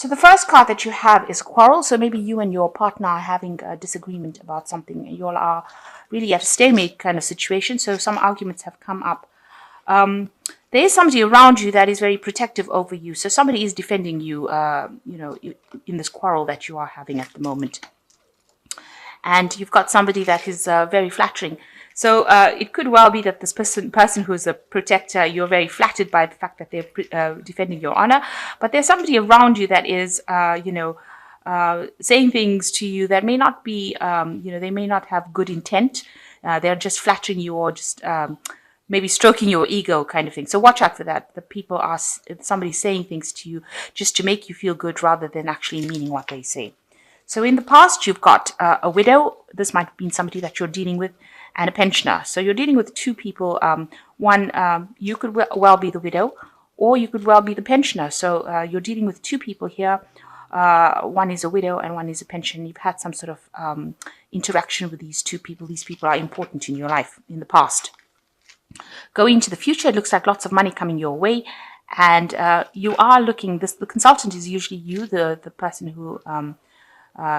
So the first card that you have is quarrel. So maybe you and your partner are having a disagreement about something. You all are really at a stalemate kind of situation. So some arguments have come up. There is somebody around you that is very protective over you. So somebody is defending you, in this quarrel that you are having at the moment. And you've got somebody that is very flattering. So it could well be that this person who is a protector, you're very flattered by the fact that they're defending your honor. But there's somebody around you that is, saying things to you that may not be, they may not have good intent. They're just flattering you or just maybe stroking your ego kind of thing. So watch out for that. The people are somebody saying things to you just to make you feel good rather than actually meaning what they say. So in the past, you've got a widow. This might have been somebody that you're dealing with, and a pensioner. So you're dealing with two people. One, you could well be the widow, or you could well be the pensioner. So you're dealing with two people here. One is a widow and one is a pensioner. You've had some sort of interaction with these two people. These people are important in your life in the past. Going into the future, it looks like lots of money coming your way. And you are looking, the consultant is usually you, the person who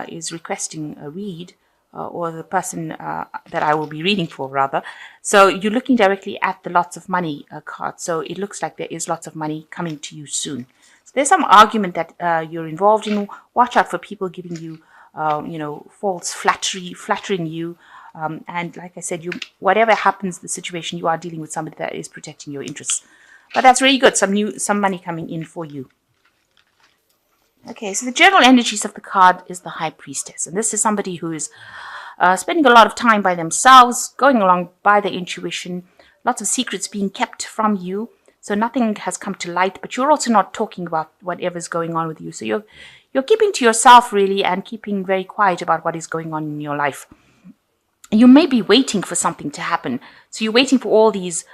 is requesting a read, or the person that I will be reading for, rather. So you're looking directly at the lots of money card. So it looks like there is lots of money coming to you soon. So there's some argument that you're involved in. Watch out for people giving you, false flattering you. And like I said, whatever happens, the situation, you are dealing with somebody that is protecting your interests. But that's really good. Some money coming in for you. Okay, so the general energies of the card is the High Priestess. And this is somebody who is spending a lot of time by themselves, going along by their intuition, lots of secrets being kept from you. So nothing has come to light, but you're also not talking about whatever's going on with you. So you're keeping to yourself, really, and keeping very quiet about what is going on in your life. You may be waiting for something to happen. So you're waiting for all these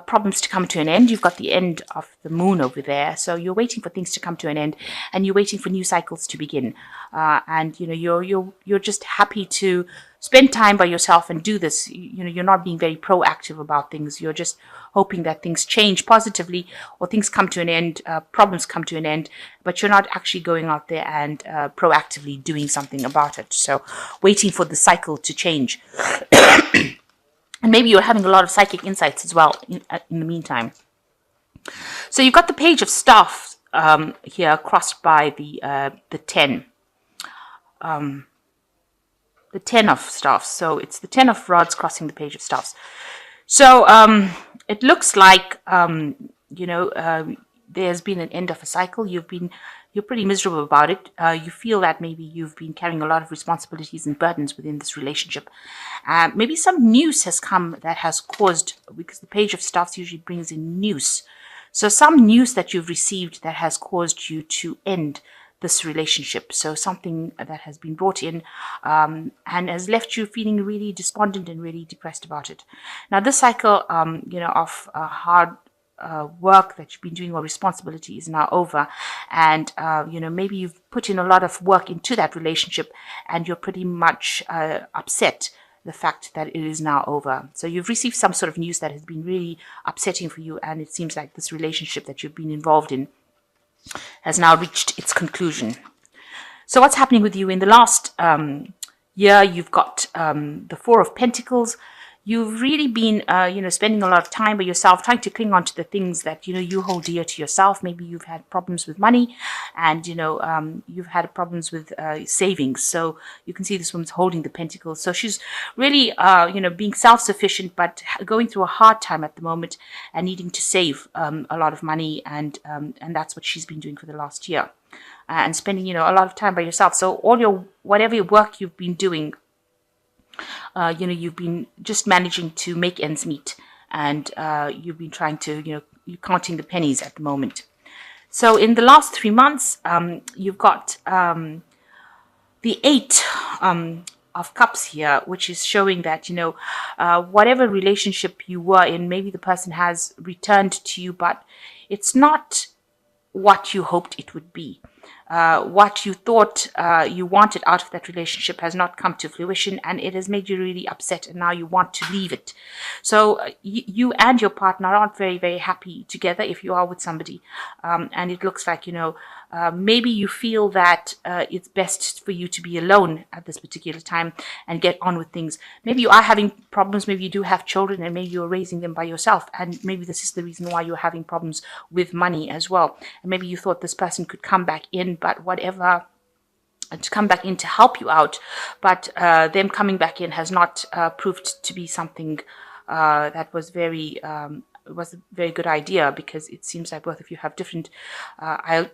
problems to come to an end. You've got the end of the moon over there, so you're waiting for things to come to an end, and you're waiting for new cycles to begin. And you're just happy to spend time by yourself and do this. You're not being very proactive about things. You're just hoping that things change positively, or things come to an end, problems come to an end, but you're not actually going out there and proactively doing something about it. So waiting for the cycle to change. And maybe you're having a lot of psychic insights as well in the meantime. So you've got the Page of Staffs here crossed by the 10. The 10 of Staffs. So it's the 10 of Rods crossing the Page of Staffs. So it looks like, there's been an end of a cycle. You're pretty miserable about it. You feel that maybe you've been carrying a lot of responsibilities and burdens within this relationship. Maybe some news has come that has caused, because the Page of Staffs usually brings in news. So some news that you've received that has caused you to end this relationship. So something that has been brought in and has left you feeling really despondent and really depressed about it. Now this cycle, of hard work that you've been doing or responsibility is now over, and maybe you've put in a lot of work into that relationship, and you're pretty much upset the fact that it is now over. So you've received some sort of news that has been really upsetting for you, and it seems like this relationship that you've been involved in has now reached its conclusion. So what's happening with you in the last year? You've got the Four of Pentacles. You've really been, spending a lot of time by yourself, trying to cling on to the things that, you hold dear to yourself. Maybe you've had problems with money, and, you've had problems with savings. So you can see this woman's holding the pentacles. So she's really, being self-sufficient, but going through a hard time at the moment and needing to save a lot of money. And that's what she's been doing for the last year. And spending, a lot of time by yourself. So whatever work you've been doing, you've been just managing to make ends meet, and you've been trying to, you're counting the pennies at the moment. So in the last 3 months, you've got the 8 of Cups here, which is showing that, whatever relationship you were in, maybe the person has returned to you, but it's not what you hoped it would be. What you thought you wanted out of that relationship has not come to fruition, and it has made you really upset, and now you want to leave it. So you and your partner aren't very, very happy together if you are with somebody, and it looks like, Maybe you feel that it's best for you to be alone at this particular time and get on with things. Maybe you are having problems. Maybe you do have children and maybe you're raising them by yourself. And maybe this is the reason why you're having problems with money as well. And maybe you thought this person could come back in, but whatever, to come back in to help you out. But them coming back in has not proved to be something that was was a very good idea, because it seems like both of you have different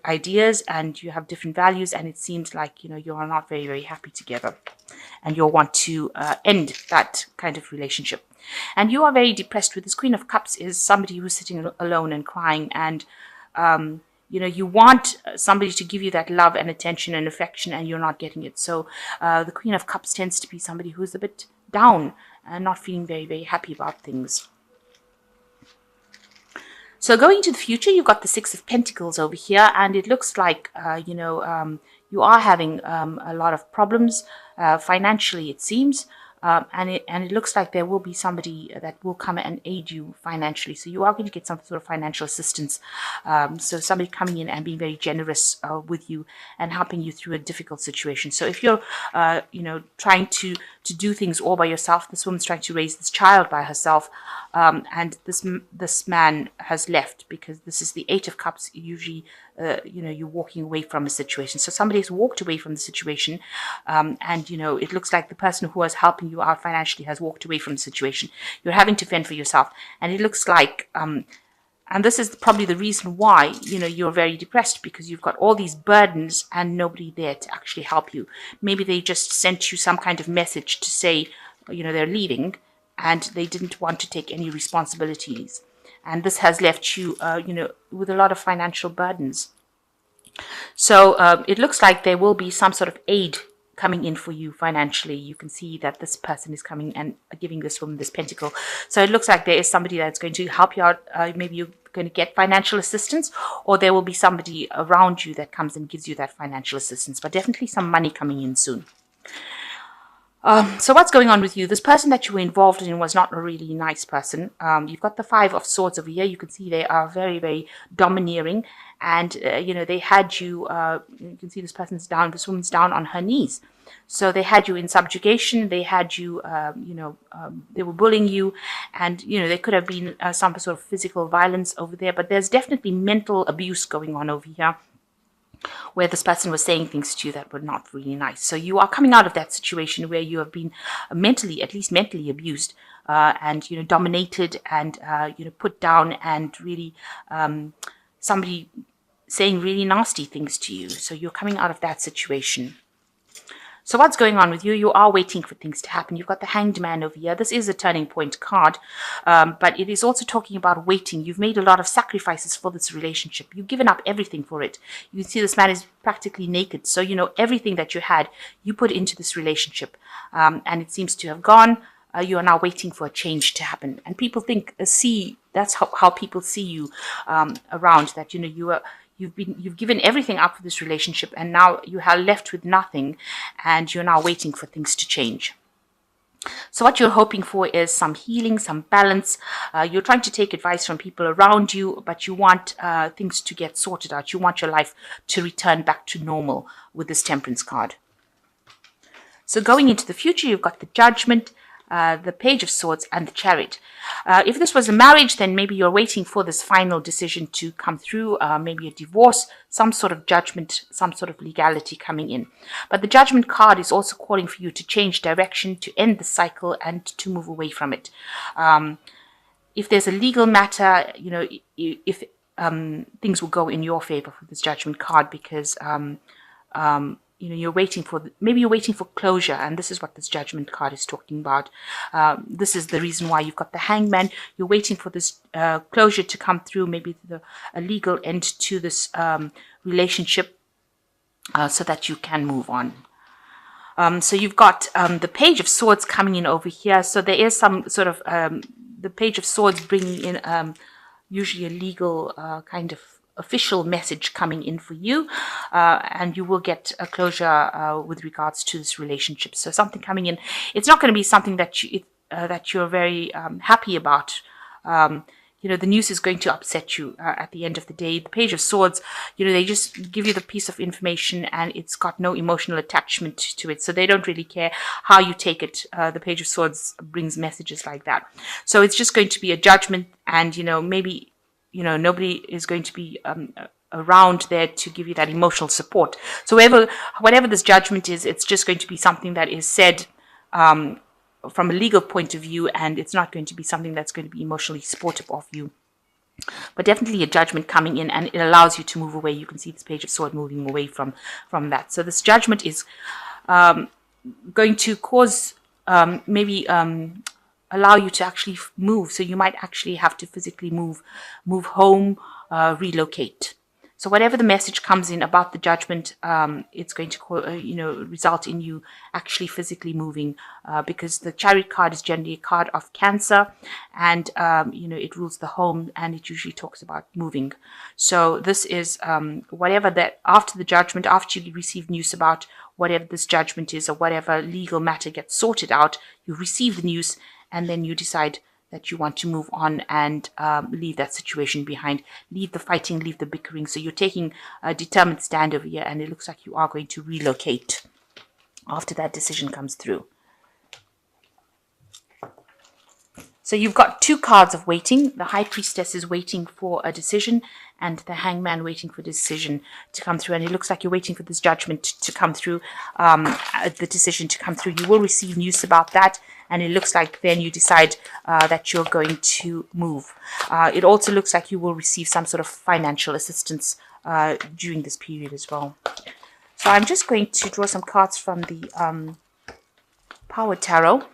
ideas and you have different values, and it seems like you are not very happy together, and you'll want to end that kind of relationship. And you are very depressed. With this Queen of Cups is somebody who's sitting alone and crying, and you want somebody to give you that love and attention and affection, and you're not getting it. So the Queen of Cups tends to be somebody who's a bit down and not feeling very happy about things. So going into the future, you've got the Six of Pentacles over here, and it looks like, you are having a lot of problems financially, it seems. And it looks like there will be somebody that will come and aid you financially. So you are going to get some sort of financial assistance. So somebody coming in and being very generous with you and helping you through a difficult situation. So if you're, trying to do things all by yourself, this woman's trying to raise this child by herself, and this man has left, because this is the Eight of Cups. Usually, you're walking away from a situation. So somebody has walked away from the situation, and it looks like the person who was helping you out financially has walked away from the situation. You're having to fend for yourself, and it looks like, and this is probably the reason why you're very depressed, because you've got all these burdens and nobody there to actually help you. Maybe they just sent you some kind of message to say they're leaving, and they didn't want to take any responsibilities. And this has left you, with a lot of financial burdens. So it looks like there will be some sort of aid coming in for you financially. You can see that this person is coming and giving this woman this pentacle. So it looks like there is somebody that's going to help you out. Maybe you're going to get financial assistance, or there will be somebody around you that comes and gives you that financial assistance. But definitely some money coming in soon. So what's going on with you? This person that you were involved in was not a really nice person. You've got the Five of Swords over here. You can see they are very domineering, and they had you. You can see this person's down. This woman's down on her knees. So they had you in subjugation. They had you. They were bullying you, and there could have been some sort of physical violence over there. But there's definitely mental abuse going on over here, where this person was saying things to you that were not really nice. So you are coming out of that situation where you have been at least mentally abused, and dominated, and put down, and really somebody saying really nasty things to you. So you're coming out of that situation. So what's going on with you? You are waiting for things to happen. You've got the Hanged Man over here. This is a turning point card, but it is also talking about waiting. You've made a lot of sacrifices for this relationship. You've given up everything for it. You can see this man is practically naked. So, everything that you had, you put into this relationship, and it seems to have gone. You are now waiting for a change to happen. And people that's how people see you around, that, you've given everything up for this relationship, and now you are left with nothing, and you're now waiting for things to change. So what you're hoping for is some healing, some balance. You're trying to take advice from people around you, but you want things to get sorted out. You want your life to return back to normal with this Temperance card. So going into the future, you've got the Judgment, the Page of Swords, and the Chariot. If this was a marriage, then maybe you're waiting for this final decision to come through, maybe a divorce, some sort of judgment, some sort of legality coming in. But the Judgment card is also calling for you to change direction, to end the cycle, and to move away from it. If there's a legal matter, if things will go in your favor for this Judgment card, because you're waiting for closure, and this is what this Judgment card is talking about. This is the reason why you've got the Hangman. You're waiting for this closure to come through, maybe a legal end to this relationship, so that you can move on. So you've got the Page of Swords coming in over here. So there is some sort of the Page of Swords bringing in usually a legal kind of official message coming in for you, and you will get a closure with regards to this relationship. So something coming in. It's not going to be something that you're very happy about. the news is going to upset you at the end of the day. The Page of Swords, they just give you the piece of information and it's got no emotional attachment to it. So they don't really care how you take it. The Page of Swords brings messages like that. So it's just going to be a judgment, and, maybe, nobody is going to be around there to give you that emotional support. So whatever this judgment is, it's just going to be something that is said from a legal point of view, and it's not going to be something that's going to be emotionally supportive of you. But definitely a judgment coming in, and it allows you to move away. You can see this Page of Swords moving away from that. So this judgment is going to cause maybe allow you to actually move. So you might actually have to physically move home, relocate. So whatever the message comes in about the judgment, it's going to result in you actually physically moving, because the Chariot card is generally a card of Cancer, and it rules the home, and it usually talks about moving. So this is whatever that after the judgment, after you receive news about whatever this judgment is or whatever legal matter gets sorted out, you receive the news, and then you decide that you want to move on and leave that situation behind, leave the fighting, leave the bickering. So you're taking a determined stand over here, and it looks like you are going to relocate after that decision comes through. So you've got two cards of waiting. The High Priestess is waiting for a decision, and the Hangman waiting for a decision to come through. And it looks like you're waiting for this judgment to come through, the decision to come through. You will receive news about that, and it looks like then you decide that you're going to move. It also looks like you will receive some sort of financial assistance during this period as well. So I'm just going to draw some cards from the Power Tarot.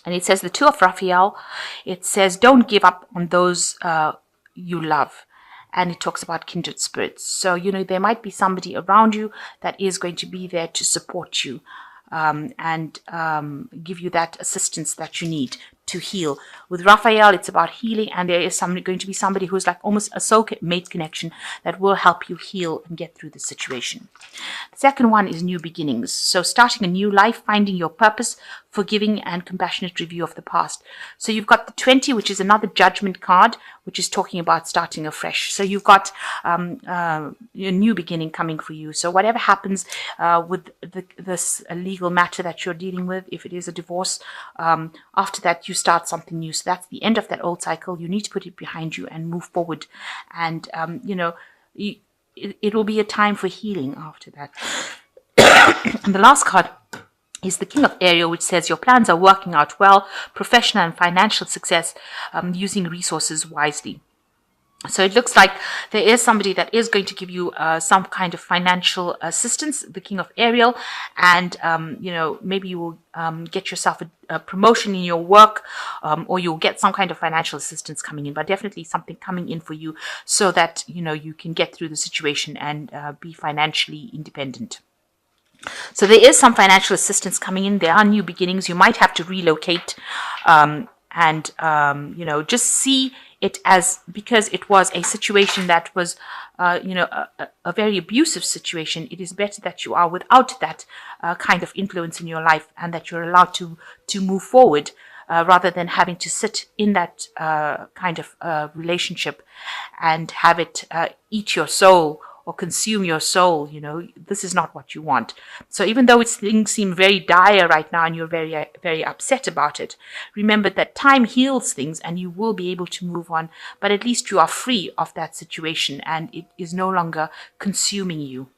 And it says the Two of Raphael. It says, don't give up on those you love. And it talks about kindred spirits. So, there might be somebody around you that is going to be there to support you and give you that assistance that you need to heal. With Raphael, it's about healing, and there is going to be somebody who's like almost a soulmate connection that will help you heal and get through the situation. The second one is new beginnings. So starting a new life, finding your purpose, forgiving and compassionate review of the past. So you've got the 20, which is another judgment card, which is talking about starting afresh. So you've got a new beginning coming for you. So whatever happens with this legal matter that you're dealing with, if it is a divorce, after that you start something new. So that's the end of that old cycle. You need to put it behind you and move forward. And, it will be a time for healing after that. And the last card is the King of Ariel, which says your plans are working out well, professional and financial success, using resources wisely. So it looks like there is somebody that is going to give you some kind of financial assistance, the King of Ariel, and maybe you will get yourself a promotion in your work, or you'll get some kind of financial assistance coming in, but definitely something coming in for you so that you can get through the situation and be financially independent. So there is some financial assistance coming in. There are new beginnings. You might have to relocate, just see it as, because it was a situation that was, a very abusive situation. It is better that you are without that kind of influence in your life, and that you're allowed to move forward rather than having to sit in that kind of relationship and have it eat your soul or consume your soul. This is not what you want. So even though things seem very dire right now and you're very, very upset about it, remember that time heals things and you will be able to move on, but at least you are free of that situation and it is no longer consuming you.